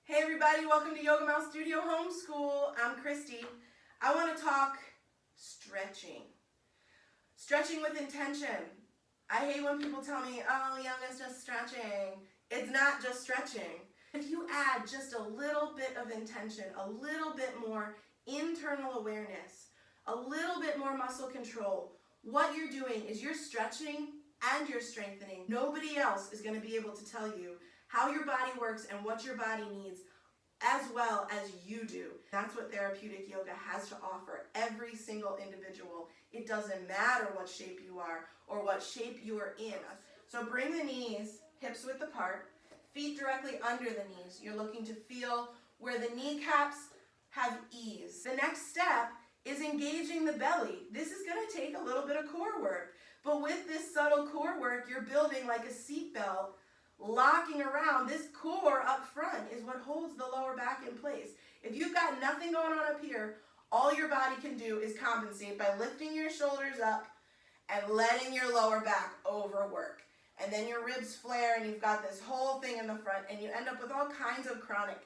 Hey everybody, welcome to Yoga Mouse Studio Homeschool. I'm Christy. I want to talk stretching. Stretching with intention. I hate when people tell me, oh, yoga's just stretching. It's not just stretching. If you add just a little bit of intention, a little bit more internal awareness, a little bit more muscle control, what you're doing is you're stretching and you're strengthening. Nobody else is going to be able to tell you how your body works and what your body needs as well as you do. That's what therapeutic yoga has to offer every single individual. It doesn't matter what shape you are or what shape you are in. So bring the knees hips width apart, feet directly under the knees. You're looking to feel where the kneecaps have ease. The next step is engaging the belly. This is going to take a little bit of core work, but with this subtle core work, you're building like a seat belt, locking around. This core up front is what holds the lower back in place. If you've got nothing going on up here, all your body can do is compensate by lifting your shoulders up and letting your lower back overwork. And then your ribs flare and you've got this whole thing in the front and you end up with all kinds of chronic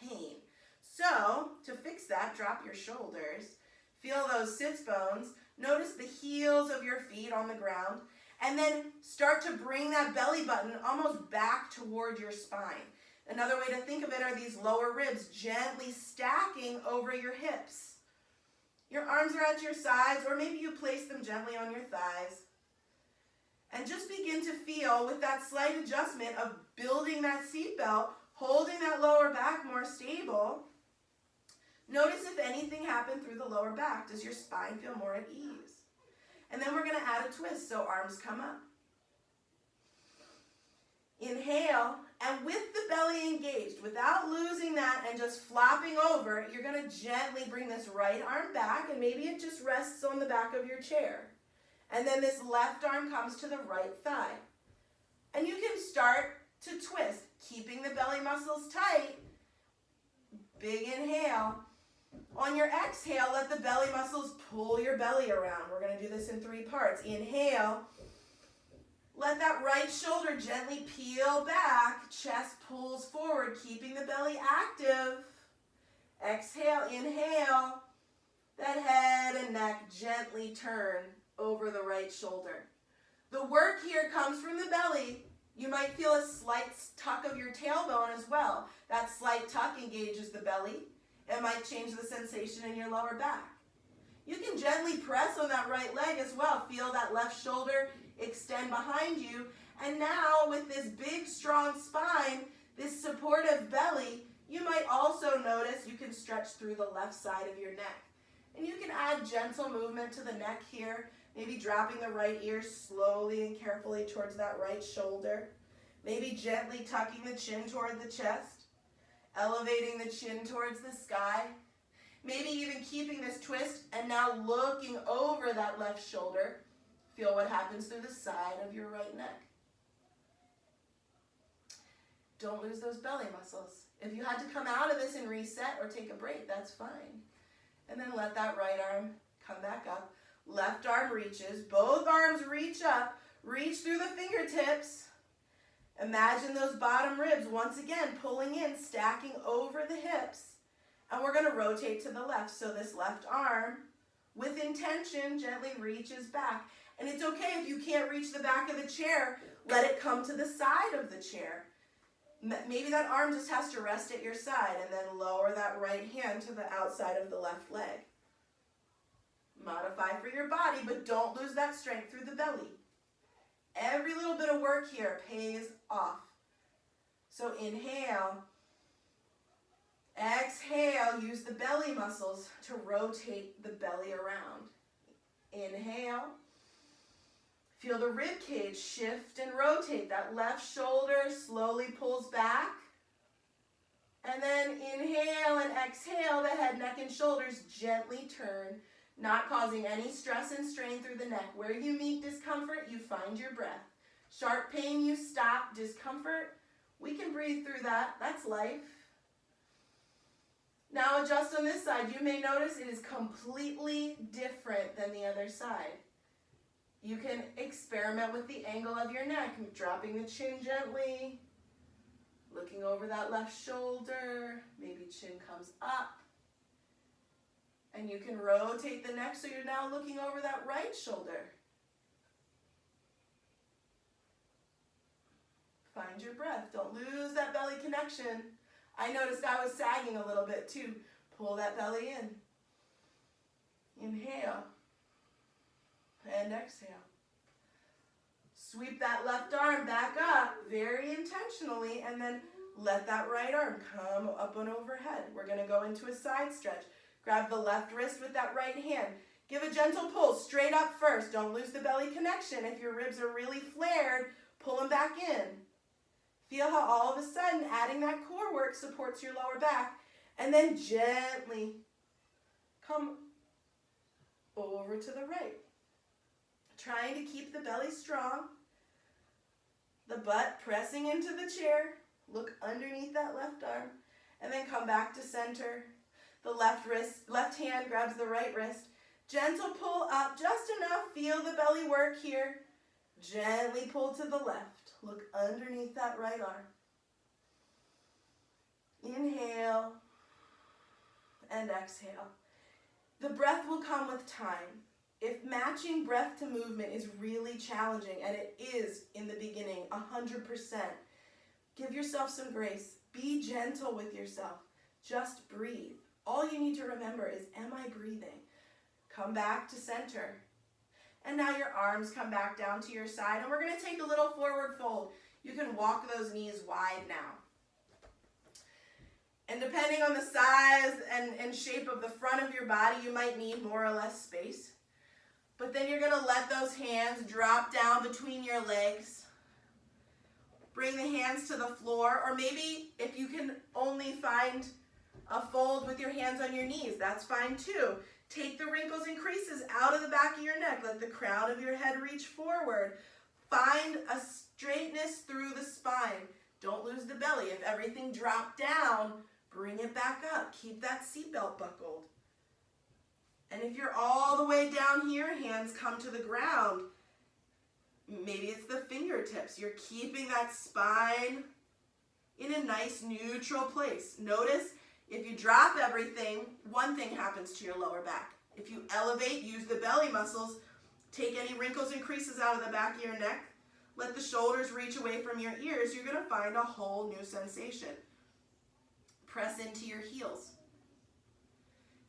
pain. So to fix that, drop your shoulders, feel those sits bones, notice the heels of your feet on the ground, and then start to bring that belly button almost back toward your spine. Another way to think of it are these lower ribs gently stacking over your hips. Your arms are at your sides, or maybe you place them gently on your thighs. And just begin to feel, with that slight adjustment of building that seatbelt, holding that lower back more stable. Notice if anything happened through the lower back. Does your spine feel more at ease? And then we're going to add a twist, so arms come up. Inhale, and with the belly engaged, without losing that and just flopping over, you're going to gently bring this right arm back, and maybe it just rests on the back of your chair. And then this left arm comes to the right thigh. And you can start to twist, keeping the belly muscles tight. Big inhale. On your exhale, let the belly muscles pull your belly around. We're going to do this in 3 parts. Inhale. Let that right shoulder gently peel back. Chest pulls forward, keeping the belly active. Exhale, inhale. That head and neck gently turn over the right shoulder. The work here comes from the belly. You might feel a slight tuck of your tailbone as well. That slight tuck engages the belly. It might change the sensation in your lower back. You can gently press on that right leg as well. Feel that left shoulder extend behind you. And now with this big, strong spine, this supportive belly, you might also notice you can stretch through the left side of your neck. And you can add gentle movement to the neck here, maybe dropping the right ear slowly and carefully towards that right shoulder. Maybe gently tucking the chin toward the chest. Elevating the chin towards the sky. Maybe even keeping this twist and now looking over that left shoulder. Feel what happens through the side of your right neck. Don't lose those belly muscles. If you had to come out of this and reset or take a break, that's fine. And then let that right arm come back up. Left arm reaches. Both arms reach up. Reach through the fingertips. Imagine those bottom ribs once again pulling in, stacking over the hips. And we're going to rotate to the left. So this left arm, with intention, gently reaches back. And it's okay if you can't reach the back of the chair. Let it come to the side of the chair. Maybe that arm just has to rest at your side, and then lower that right hand to the outside of the left leg. Modify for your body, but don't lose that strength through the belly. Every little bit of work here pays off. So inhale. Exhale. Use the belly muscles to rotate the belly around. Inhale. Feel the rib cage shift and rotate. That left shoulder slowly pulls back. And then inhale and exhale. The head, neck, and shoulders gently turn, not causing any stress and strain through the neck. Where you meet discomfort, you find your breath. Sharp pain, you stop. Discomfort, we can breathe through that. That's life. Now adjust on this side. You may notice it is completely different than the other side. You can experiment with the angle of your neck, dropping the chin gently, Looking over that left shoulder, maybe chin comes up. And you can rotate the neck so you're now looking over that right shoulder. Find your breath. Don't lose that belly connection. I noticed I was sagging a little bit too. Pull that belly in. Inhale. And exhale. Sweep that left arm back up very intentionally and then let that right arm come up and overhead. We're going to go into a side stretch. Grab the left wrist with that right hand. Give a gentle pull straight up first. Don't lose the belly connection. If your ribs are really flared, pull them back in. Feel how all of a sudden adding that core work supports your lower back. And then gently come over to the right. Trying to keep the belly strong. The butt pressing into the chair. Look underneath that left arm. And then come back to center. The left hand grabs the right wrist. Gentle pull up just enough. Feel the belly work here. Gently pull to the left. Look underneath that right arm. Inhale and exhale. The breath will come with time. If matching breath to movement is really challenging, and it is in the beginning, 100%, give yourself some grace. Be gentle with yourself. Just breathe. All you need to remember is, am I breathing? Come back to center. And now your arms come back down to your side, and we're going to take a little forward fold. You can walk those knees wide now. And depending on the size and shape of the front of your body, you might need more or less space. But then you're going to let those hands drop down between your legs. Bring the hands to the floor, or maybe if you can only find a fold with your hands on your knees, that's fine too. Take the wrinkles and creases out of the back of your neck. Let the crown of your head reach forward. Find a straightness through the spine. Don't lose the belly. If everything dropped down, bring it back up. Keep that seatbelt buckled. And if you're all the way down here, hands come to the ground. Maybe it's the fingertips. You're keeping that spine in a nice neutral place. Notice if you drop everything, one thing happens to your lower back. If you elevate, use the belly muscles, take any wrinkles and creases out of the back of your neck, let the shoulders reach away from your ears, you're going to find a whole new sensation. Press into your heels.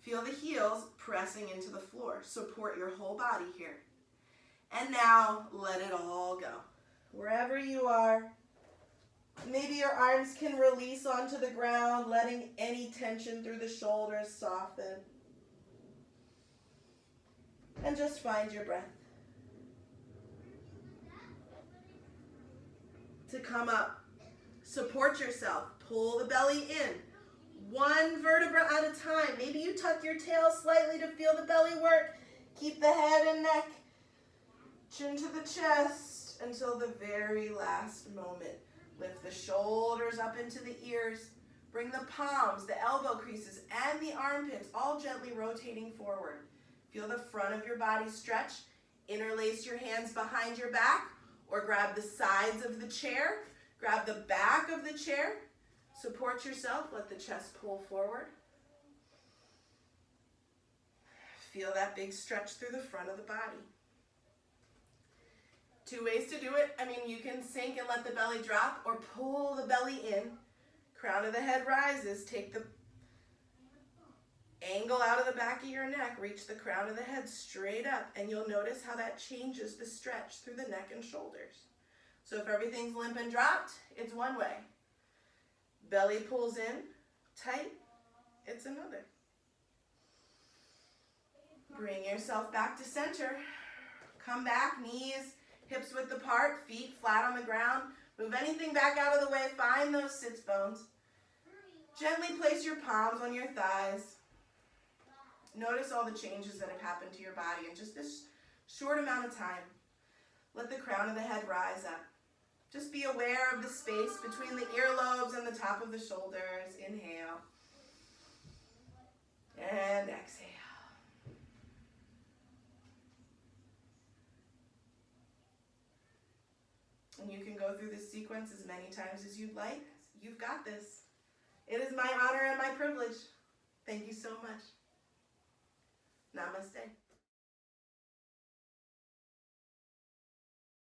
Feel the heels pressing into the floor. Support your whole body here. And now, let it all go. Wherever you are, maybe your arms can release onto the ground, letting any tension through the shoulders soften. And just find your breath. To come up, support yourself. Pull the belly in. One vertebra at a time. Maybe you tuck your tail slightly to feel the belly work. Keep the head and neck, chin to the chest until the very last moment. Lift the shoulders up into the ears. Bring the palms, the elbow creases, and the armpits all gently rotating forward. Feel the front of your body stretch. Interlace your hands behind your back or grab the sides of the chair. Grab the back of the chair. Support yourself. Let the chest pull forward. Feel that big stretch through the front of the body. Two ways to do it. You can sink and let the belly drop or pull the belly in. Crown of the head rises. Take the angle out of the back of your neck. Reach the crown of the head straight up, and you'll notice how that changes the stretch through the neck and shoulders. So if everything's limp and dropped, it's one way. Belly pulls in, tight, it's another. Bring yourself back to center. Come back, knees, hips width apart, feet flat on the ground. Move anything back out of the way. Find those sits bones. Gently place your palms on your thighs. Notice all the changes that have happened to your body in just this short amount of time. Let the crown of the head rise up. Just be aware of the space between the earlobes and the top of the shoulders. Inhale. And exhale. And you can go through this sequence as many times as you'd like. you've got this. It is my honor and my privilege. Thank you so much. Namaste.